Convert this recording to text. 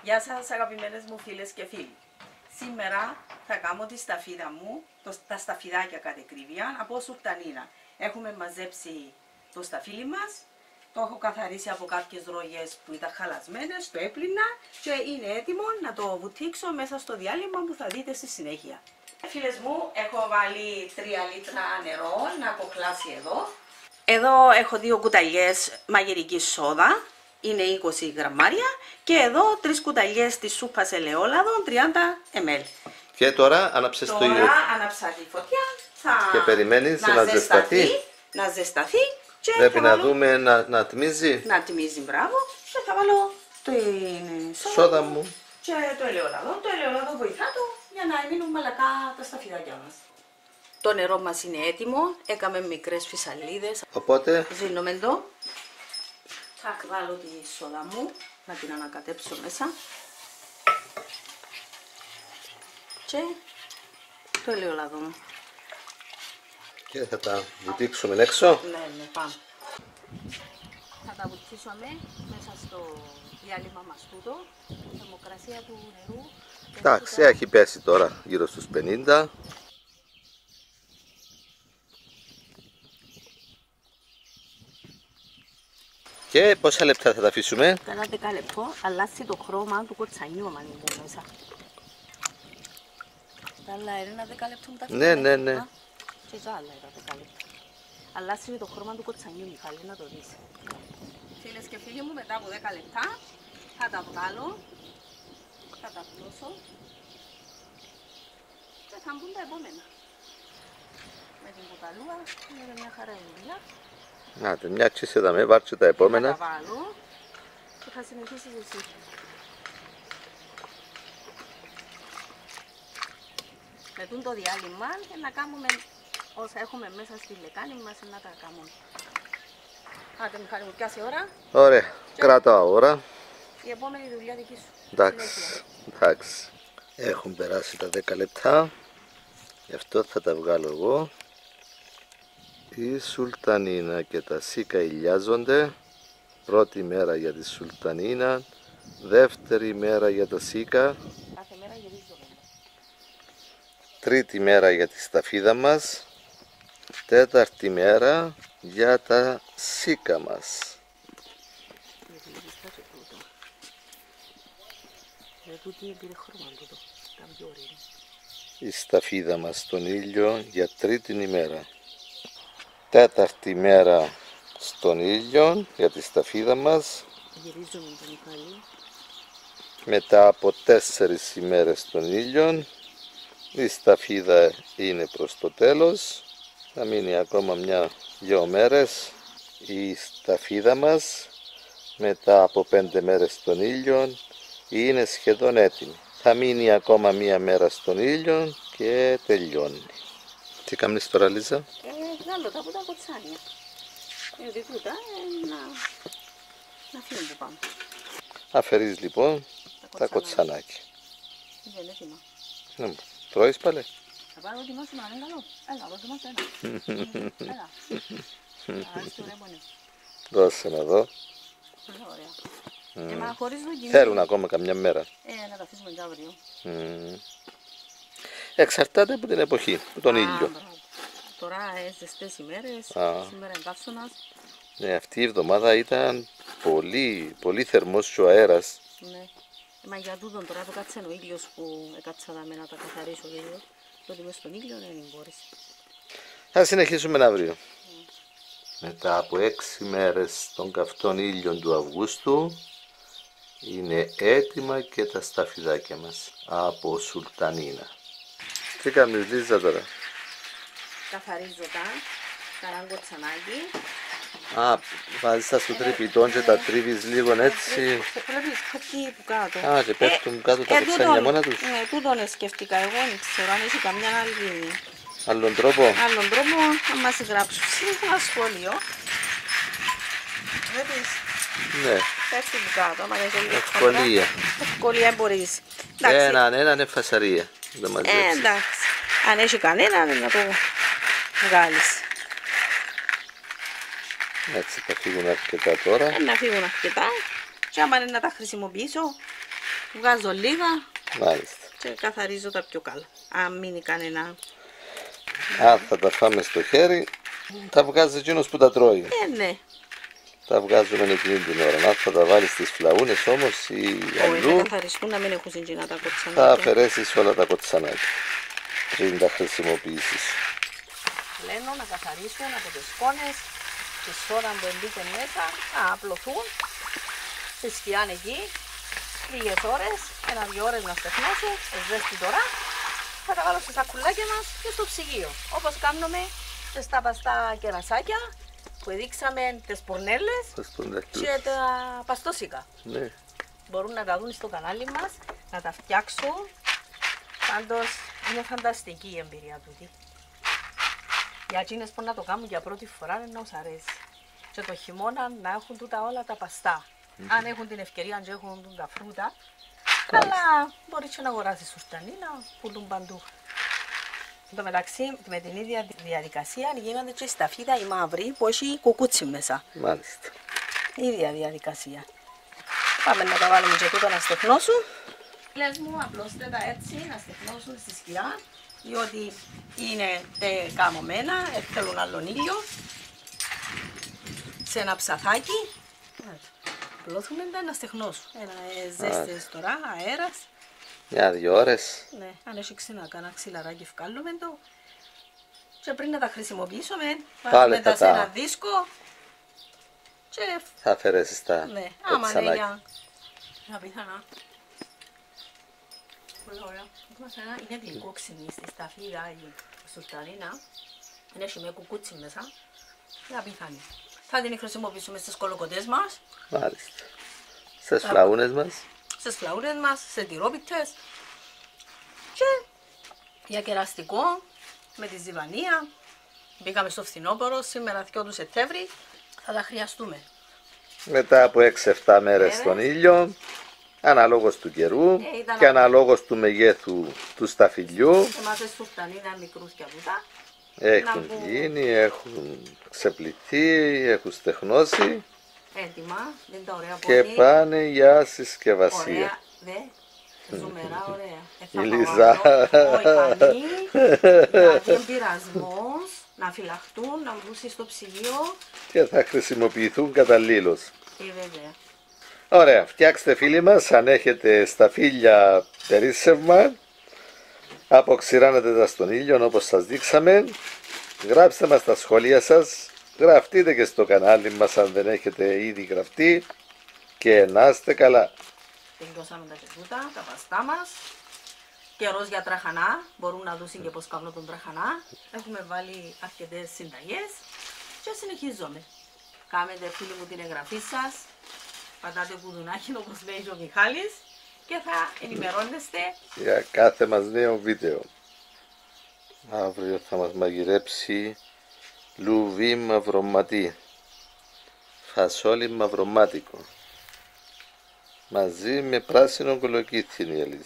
Γεια σας αγαπημένες μου φίλες και φίλοι. Σήμερα θα κάνω τη σταφίδα μου, τα σταφιδάκια κατ' ακρίβεια από σουλτανίνα. Έχουμε μαζέψει το σταφύλι μας, το έχω καθαρίσει από κάποιες ρογές που ήταν χαλασμένες, το έπλυνα και είναι έτοιμο να το βουτήξω μέσα στο διάλειμμα που θα δείτε στη συνέχεια. Φίλες μου, έχω βάλει 3 λίτρα νερό να κοχλάσει εδώ. Εδώ έχω 2 κουταλιές μαγειρικής σόδα. Είναι 20 γραμμάρια και εδώ 3 κουταλιές της σούπας ελαιόλαδων 30 ml. Και τώρα άναψες το ήλιο. Τώρα άναψα τη φωτιά. Και περιμένεις να ζεσταθεί. Να ζεσταθεί. Και πρέπει να βάλω... δούμε να τμίζει. Να τμίζει, μπράβο. Και θα βάλω την σόδα μου. Και το ελαιόλαδο. Το ελαιόλαδο βοηθά το για να μείνουν μαλακά τα σταφιδάκια μας. Το νερό μας είναι έτοιμο. Έκαμε μικρές φυσαλίδες. Οπότε ζήνουμε το. Θα βάλω τη σόδα μου, να την ανακατέψω μέσα και το ελαιόλαδο μου. Και θα τα βουτήξουμε έξω. Ναι, πάμε. Θα τα βουτήξουμε μέσα στο διάλειμμα μας τούτο. Η θερμοκρασία του νερού. Εντάξει, έχει πέσει τώρα γύρω στους 50. Και πόσα λεπτά θα τα αφήσουμε? Κάνα 10 λεπτό, αλλάζει το χρώμα του κοτσανιού αν είναι μέσα. Τα άλλα είναι ένα 10 λεπτό μετά. Ναι. Και τα άλλα είναι 10 λεπτά. Αλλάζει το χρώμα του κοτσανιού, Μιχάλη, να το δεις. Φίλες και φίλοι μου, μετά από 10 λεπτά θα τα βγάλω, θα τα πλώσω και θα μπουν τα επόμενα. Με την κουταλούα είναι μια χαρά η δουλειά. Άτε, μια τσίσε με βάρτσε τα επόμενα. Θα τα βάλω και θα συνεχίσεις εσύ. Με το διάλειμμα και να κάνουμε όσα έχουμε μέσα στη λεκάνη μας να τα κάνουμε. Άντε Μιχάλη μου, πιάσε ώρα. Ωραία, κρατάω ώρα. Η επόμενη δουλειά δική σου. Εντάξει. Έχουν περάσει τα 10 λεπτά. Γι' αυτό θα τα βγάλω εγώ. Η σουλτανίνα και τα σίκα ηλιάζονται. Πρώτη μέρα για τη σουλτανίνα. Δεύτερη μέρα για τα σίκα. Κάθε μέρα γυρίζομαι. Τρίτη μέρα για τη σταφίδα μας. Τέταρτη μέρα για τα σίκα μας. Η σταφίδα μας στον ήλιο για τρίτη ημέρα. Τέταρτη μέρα στον ήλιο για τη σταφίδα μας. Γυρίζομαι τον Μιχάλη. Μετά από 4 ημέρες στον ήλιο η σταφίδα είναι προς το τέλος. Θα μείνει ακόμα 1-2 μέρες η σταφίδα μας. Μετά από 5 μέρες στον ήλιο είναι σχεδόν έτοιμη. Θα μείνει ακόμα 1 μέρα στον ήλιο και τελειώνει. Τι κάνεις τώρα, Λίζα? Βγάλω τα από τα κοτσάνια. Γιατί τούτα να φύγουν που πάμε. Αφαιρείς λοιπόν τα κοτσανάκια. Είναι έτοιμα. Ναι, τρώεις πάλι? Θα πάρω ετοιμάσουμε να είναι καλό. Έλα, δώσουμε ένα. Έλα. Άρεσε το ρέμονε. Δώσε να δω. Πολύ ωραία. Μα χωρίς δοκιμή. Θέλουν ακόμα καμιά μέρα. Να τα αφήσουμε για αύριο. Εξαρτάται από την εποχή, από τον ήλιο. Τώρα ζεστές ημέρες, σήμερα είναι καύσωνας. Ναι, αυτή η εβδομάδα ήταν πολύ θερμός ο αέρας. Ναι. Μα για τούτον τώρα το κάτσε ο ήλιος που έκατσα να τα καθαρίσω λίγο. Τότε μες στον ήλιο δεν μπορείς. Θα συνεχίσουμε αύριο. Μετά από 6 μέρες των καυτών ήλιων του Αυγούστου είναι έτοιμα και τα σταφιδάκια μας από σουλτανίνα. Τι κάνεις, Λίζα, τώρα? Καθαρίζω τα κοτσανάκι. Βάζεις τα στο τρυπητόν και τα τρίβεις λίγο έτσι. Βλέπεις κάτι που κάτω. Και πέφτουν κάτω τα κοτσάνια μόνα τους. Ναι, τούτον σκέφτηκα εγώ, δεν ξέρω αν έχει καμιά άλλη... Άλλον τρόπο. Άλλον τρόπο, θα μας γράψουν ένα σχόλιο. Βλέπεις. Ναι. Πέφτει που κάτω, άμα δεν έχει ευκολία. Ευκολία μπορείς. Έναν είναι φασαρία. Εντάξει. Αν έχει κανέναν να το βγάλεις. Έτσι θα φύγουν αρκετά τώρα. Να φύγουν αρκετά και άμα είναι να τα χρησιμοποιήσω Βγάζω λίγα Μάλιστα. και καθαρίζω τα πιο καλά. Αν μείνει κανένα. Αν θα τα φάμε στο χέρι, τα βγάζει εκείνος που τα τρώει. Ναι. Τα βγάζουμε εκείνη την ώρα. Αν θα τα βάλεις στις φλαούνες όμως ή Όχι, να αλλού, καθαριστούν να μην έχουν συγκινά τα θα κοτσανάκια. αφαιρέσεις όλα τα κοτσανάκια πριν τα χρησιμοποιήσεις. Λένε να καθαρίσουν από τις σκόνες τη ώρα που μπήκαν μέσα, να απλωθούν στη σκιά εκεί λίγες ώρες, 1-2 ώρες να στεφνώσουν, ζέστη τώρα. Θα τα βάλω στα σακουλάκια μας και στο ψυγείο. Όπως κάνουμε και στα παστά κερασάκια που δείξαμε τις πορνέλες και τα παστόσικα. Ναι. Μπορούν να τα δουν στο κανάλι μας, να τα φτιάξουν. Πάντως είναι φανταστική η εμπειρία τούτη. Για εκείνες που να το κάνουν για πρώτη φορά να τους αρέσει. Και το χειμώνα να έχουν τούτα όλα τα παστά. Αν έχουν την ευκαιρία να έχουν τα φρούτα, αλλά μπορεί και να αγοράσει σουρτανί, να πουλούν παντού. Εν τω μεταξύ, με την ίδια διαδικασία γίνονται και η σταφίδα η μαύρη που έχει κουκούτσι μέσα. Μάλιστα. Η ίδια διαδικασία. Πάμε να τα βάλουμε και τούτα να στεφνώσουν. Λες μου, απλώστε τα έτσι να στεφνώσουν στη σκιά, διότι είναι καμωμένα, θέλουν άλλον ήλιο. Σε ένα ψαθάκι. Απλώθουμε τα να στεχνώσουν. Ζέστες τώρα, αέρας. 1-2 ώρες. Ναι, αν έχει ξύνα, κάνα ξυλαράκι βγάλουμε το. Και πριν να τα χρησιμοποιήσουμε, βάλουμε τα σε ένα δίσκο. Και θα αφαιρέσεις τα ναι, άμα είναι κοτσανάκια. για πιθανά. Πολύ ωραία. Είναι γλυκό ξυνή στη σταφίδα ή σουρταρίνα. Είναι με κουκούτσι μέσα. Για πιθανή. Θα την χρησιμοποιήσουμε στις κολοκοτές μας. Μάλιστα. Στις φλαούνες μας. Στις φλαούνες μας, σε τυρόπιτες. Και για κεραστικό, με τη ζυβανία. Μπήκαμε στο φθινόπωρο, σήμερα 2 του Σεπτέμβρη. Θα τα χρειαστούμε. Μετά από 6-7 μέρες στον ήλιο, αναλόγως του καιρού και αναλόγως του μεγέθου του σταφυλιού. Εμάς σουρτανίνα μικρούς και αβούτα. Έχουν γίνει, έχουν ξεπληθεί, έχουν στεχνώσει. Έτοιμα, δεν τα ωραία και πολύ. πάνε για συσκευασία. Ωραία, δε, ζουμερά, ωραία. Η Λίζα. Όχι κανεί, γιατί είναι πειρασμός, να φυλαχτούν, να βγουν στο ψυγείο. Και θα χρησιμοποιηθούν καταλήλως. Βέβαια. Ωραία, φτιάξτε φίλοι μας, αν έχετε σταφύλια περίσσευμα, αποξηράνετε τα στον ήλιο όπως σας δείξαμε, γράψτε μας τα σχόλια σας, γραφτείτε και στο κανάλι μας αν δεν έχετε ήδη γραφτεί και να είστε καλά. Τελειώσαμε τα κερδούτα, τα παστά μας. Καιρός για τραχανά, μπορούν να δουν και πώς κάνουν τον τραχανά. Έχουμε βάλει αρκετές συνταγές και συνεχίζουμε. Κάνετε φίλοι μου την εγγραφή σας, πατάτε κουδουνάκι όπως λέει ο Μιχάλης και θα ενημερώνεστε για κάθε μας νέο βίντεο. Αύριο θα μας μαγειρέψει λουβί μαυροματί, φασόλι μαυρομάτικο, μαζί με πράσινο κολοκύθι η Ελίζα.